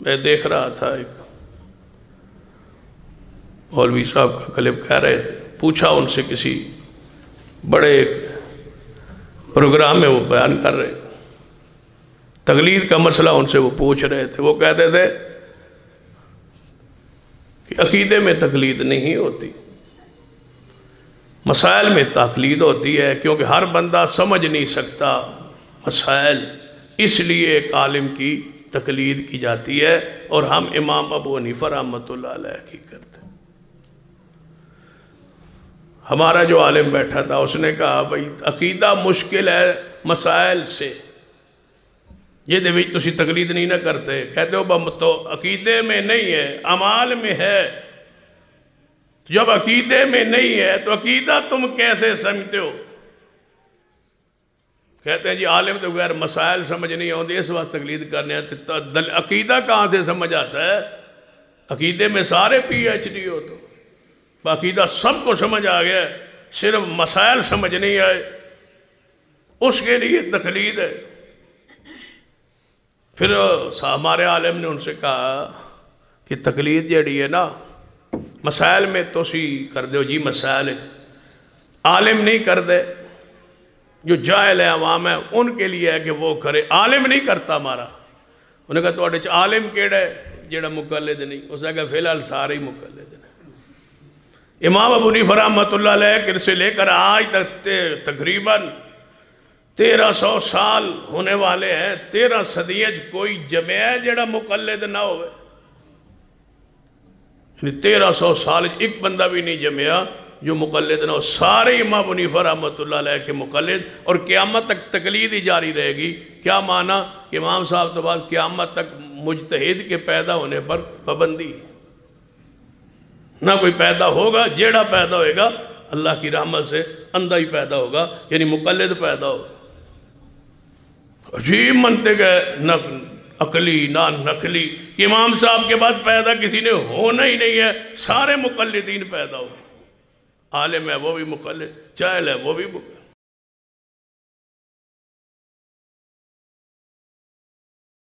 میں دیکھ رہا تھا ایک مولوی صاحب کا کلپ کہہ رہے تھے، پوچھا ان سے کسی بڑے ایک پروگرام میں وہ بیان کر رہے تقلید کا مسئلہ ان سے وہ پوچھ رہے تھے، وہ کہتے تھے کہ عقیدے میں تقلید نہیں ہوتی، مسائل میں تقلید ہوتی ہے، کیونکہ ہر بندہ سمجھ نہیں سکتا مسائل، اس لیے ایک عالم کی تقلید کی جاتی ہے، اور ہم امام ابو حنیفہ رحمۃ اللہ علیہ کی کرتے ہیں۔ ہمارا جو عالم بیٹھا تھا اس نے کہا بھائی عقیدہ مشکل ہے مسائل سے، یہ دے وچ تسی تقلید نہیں نہ کرتے، کہتے ہو بم تو عقیدے میں نہیں ہے اعمال میں ہے، جب عقیدے میں نہیں ہے تو عقیدہ تم کیسے سمجھتے ہو؟ کہتے ہیں جی عالم تو غیر مسائل سمجھ نہیں ہوتے اس وقت تقلید کرنے آتے، عقیدہ کہاں سے سمجھ آتا ہے؟ عقیدے میں سارے پی ایچ ڈی ہو تو عقیدہ سب کو سمجھ آ گیا، صرف مسائل سمجھ نہیں آئے، اس کے لیے تقلید ہے۔ پھر ہمارے عالم نے ان سے کہا کہ تقلید جڑی ہے نا مسائل میں تو سی کر دے جی، مسائل عالم نہیں کر دے، جو جاہل ہے عوام ہے ان کے لیے ہے کہ وہ کرے، عالم نہیں کرتا ہمارا۔ انہوں نے کہا تو اڈے عالم کیڑا ہے جڑا مقلد نہیں؟ اس نے کہا فی الحال سارے ہی مقلد ہیں۔ امام ابو حنیفہ رحمۃ اللہ علیہ سے لے کر آج تک تقریباً 1300 سال ہونے والے ہیں، 13 صدیاں کوئی جمع ہے جڑا مقلد نہ ہوئے، یعنی 1300 سال ایک بندہ بھی نہیں جمعہ جو مقلد نہ ہو، سارے امام ابو حنیفہ رحمۃ اللہ علیہ کے مقلد، اور قیامت تک تقلید ہی جاری رہے گی۔ کیا معنی کہ امام صاحب تو بعد قیامت تک مجتہد کے پیدا ہونے پر پابندی، نہ کوئی پیدا ہوگا، جیڑا پیدا ہوئے گا اللہ کی رحمت سے اندھا ہی پیدا ہوگا، یعنی مقلد پیدا ہوگا۔ عجیب منطق ہے، نہ عقلی نہ نقلی، کہ امام صاحب کے بعد پیدا کسی نے ہونا ہی نہیں ہے، سارے مقلدین پیدا ہو، عالم ہے وہ بھی مقلد، جاہل ہے وہ بھی مقلد۔